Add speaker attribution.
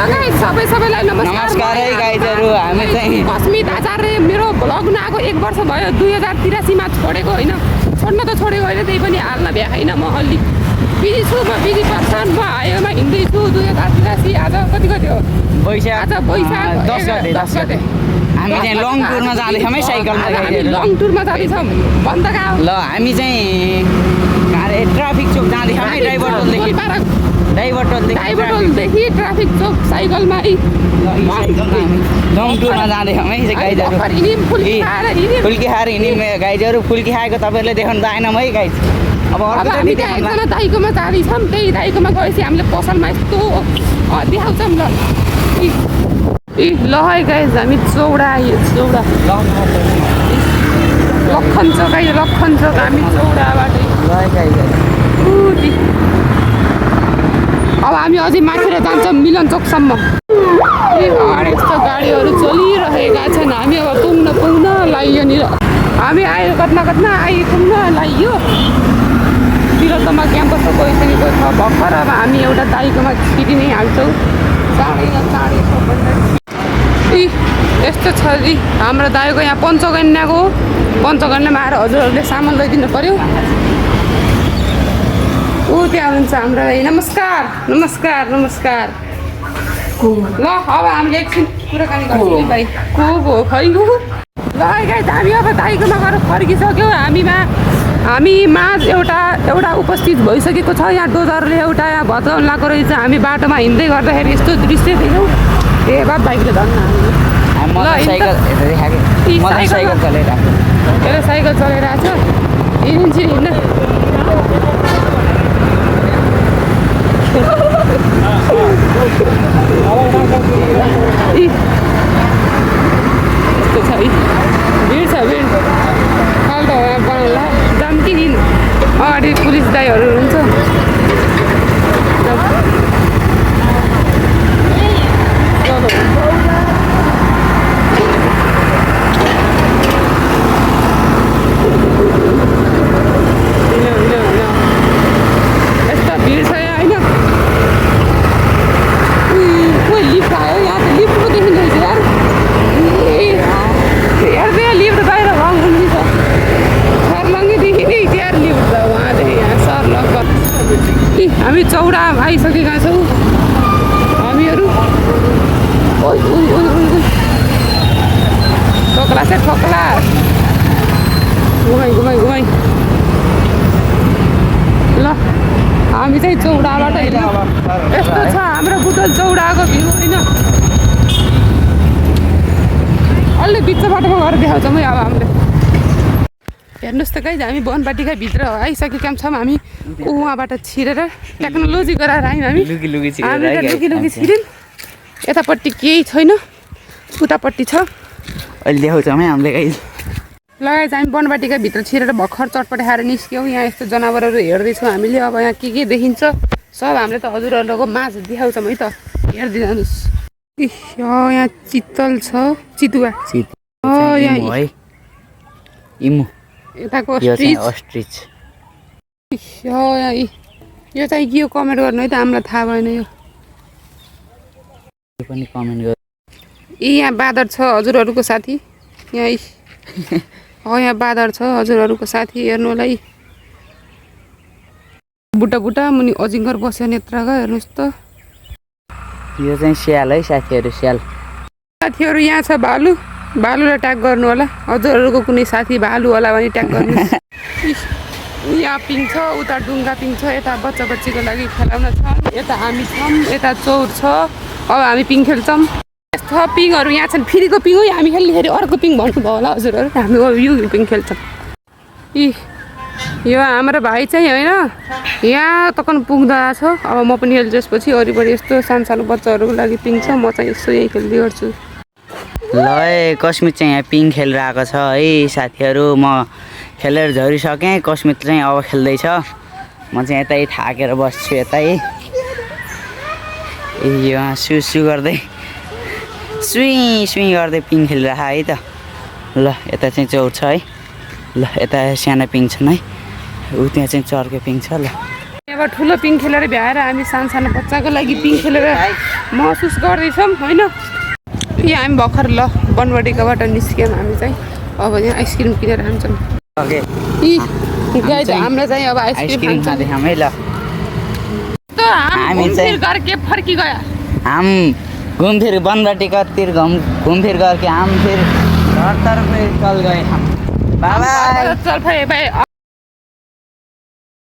Speaker 1: सबैलाई नमस्कार है गाइजहरू। हामी चाहिँ
Speaker 2: अस्मित आचार्य मेरो भ्लग नआएको 1 वर्ष भयो। 2083 मा छोडेको होइन, छोड्न त छोडेको होइन, त्यही पनि हाल्न भ्याएन। म अलि बिजी छु, म बिजी पर्सन। म आयोमा हिँड्दैछु 2083। आज कति हो?
Speaker 1: वैशाख 10 गते हामी चाहिँ लङ टुरमा जाँदैछौँ है साइकलमा।
Speaker 2: लङ टुरमा जाँदैछौँ बन्दका।
Speaker 1: ल हामी चाहिँ ट्राफिक चोक जाँदैछौँ है।
Speaker 2: डाइभरटोलदेखि ट्राफिक चोक साइकलमा लङ
Speaker 1: टुरमा जाँदैछौँ है गाइजहरू। फुल्की खाएर हिँड्ने गाइजहरू। फुल्की खाएको तपाईँहरूले देखाउनु पाएनौँ है गाइज। अब
Speaker 2: हामी त्यहाँ एकजना दाइकोमा जाँदैछौँ। त्यही दाइकोमा गएपछि हामीले पसलमा यस्तो देखाउँछौँ। ल है गाइज, हामी चौडा लखन चोक हामी चौडाबाटै। अब हामी अझै माथि जान्छौँ मिलन चोकसम्म। यस्तो गाडीहरू चलिरहेका छन्। हामी अब पुग्न लाग्यो। हामी आयो कतना आइपुग्न लाग्यो। तिलोत्तमा क्याम्पस गइसकेको छ भर्खर। अब हामी एउटा दाइकोमा छिरि नै हाल्छौँ। चाँडै यस्तो छ नि हाम्रो दाइको यहाँ पञ्चगन्याको हो। पञ्चगन्यामा आएर हजुरहरूले सामान लैदिनु पऱ्यो। त्यहाँ हुनुहुन्छ हाम्रो दाइ। नमस्कार। ल अब हामीले एकछिन कुराकानी गर्छौँ है भाइ। को खै ल गाइस, हामी अब दाइकोमा गएर फर्किसक्यौँ। हामीमा एउटा उपस्थित भइसकेको छ। यहाँ डोजरले एउटा यहाँ भत्काउन लगाएको रहेछ। हामी बाटोमा हिँड्दै गर्दाखेरि यस्तो दृश्य देख्यौँ। बात बाइकले धन्न साइकल चलाइरहेको छ। हिँड्न यस्तो छ है। भिड फाल्टो बनाउला जाम कि हिँड। अगाडि पुलिस दाइहरू हुन्छ। यस्तो भिड छ यहाँ होइन। लिफ्ट आयो यहाँ त। लिफ्ट पो देखिँदैछ यार। हेर्दै लिफ्ट बाहिर रङ हुन्छ। सर्लङ्गैदेखि नै यार लिफ्ट छ उहाँदेखि यहाँ सर्लङ्ग। हामी चौडा आइसकेका छौँ हामीहरू। ठोक्ला घुमाइ ल हामी चाहिँ चौडाबाट यस्तो छ हाम्रो बुटल चौडाको भ्यू होइन। अलि बिच बाटोमा गएर देखाउँछौँ है। अब हामीले हेर्नुहोस् त गाइज, हामी वनबाटिका भित्र आइसकेका छौँ। हामी उहाँबाट छिरेर टेक्नोलोजी गराएर आयौँ। हामी लुकी छिर्यौँ। यतापट्टि केही छैन, उतापट्टि छ।
Speaker 1: अहिले देखाउँछौँ है हामीले गाइज।
Speaker 2: लगाइज हामी वनबाटिका भित्र छिरेर भर्खर चटपट खाएर निस्क्यौँ। यहाँ यस्तो जनावरहरू हेर्दैछौँ हामीले। अब यहाँ के देखिन्छ सब हामीले त हजुरहरूको माझ देखाउँछौँ है त। हेर्दै जानुहोस्। यहाँ चितल छ, चितुवा। यताको अस्ट्रिच। यो चाहिँ के हो कमेन्ट गर्नु है त, हामीलाई थाहा भएन। यो
Speaker 1: पनि कमेन्ट गर्नु।
Speaker 2: यहाँ बाँदर छ हजुरहरूको साथी। यहाँ बाँदर छ हजुरहरूको साथी। हेर्नु होला है। बुट्टा मुनि अजिङ्गर बस्यो नेत्रका। हेर्नुहोस् त।
Speaker 1: यो चाहिँ स्याल है साथीहरू।
Speaker 2: साथीहरू यहाँ छ भालुलाई ट्याग गर्नु होला। हजुरहरूको कुनै साथी भालु होला भने ट्याग गर्नु। यहाँ पिङ छ, उता डुङ्गा पिङ छ। यता बच्चा बच्चीको लागि खेलाउन छ। यता हामी छौँ, यता चौर छ। अब हामी पिङ खेल्छौँ। यस्तो पिङहरू यहाँ छन्। फेरिको पिङ हो हामी खेल्दाखेरि। अर्को पिङ भन्नुभयो होला हजुरहरू। हामी अब यो पिङ खेल्छौँ। यो हाम्रो भाइ चाहिँ होइन यहाँ तक पुग्दा छ। अब म पनि खेल्छु त्यसपछि। वरिपरि यस्तो सानो बच्चाहरूको लागि पिङ छ। म चाहिँ यसो यही खेल्दै गर्छु।
Speaker 1: ल कस्मित चाहिँ यहाँ पिङ खेलिरहेको छ है साथीहरू। म खेलेर झरिसकेँ। कस्मित चाहिँ अब खेल्दैछ। म चाहिँ यतै थाकेर बस्छु यतै। यहाँ सु गर्दै सुई गर्दै पिङ खेलिरहेको है त। ल यता चाहिँ चौर छ है। ल यता सानो पिङ छन् है। त्यहाँ चाहिँ चर्को पिङ छ। ल
Speaker 2: यहाँबाट ठुलो पिङ खेलेर भ्याएर हामी सानो बच्चाको लागि पिङ खेलेर महसुस गर्दैछौँ होइन। यहाँ हामी भर्खर ल बनबडीकोबाट निस्क्यौँ हामी चाहिँ। अब यहाँ आइसक्रिम किनेर खान्छौँ।
Speaker 1: ओके
Speaker 2: यी गाई त हाम्रो चाहिँ अब आइसक्रिम
Speaker 1: आइसक्रिम खाँदै
Speaker 2: खान्छौँ।
Speaker 1: खाउँ है ल। हामी चाहिँ
Speaker 2: के फर्की गयो
Speaker 1: हम घूमफिर बनबटी कतिर घूमफिर करके हम फिर घर तरफ चल गए हम। Bye bye.
Speaker 2: चल भाइ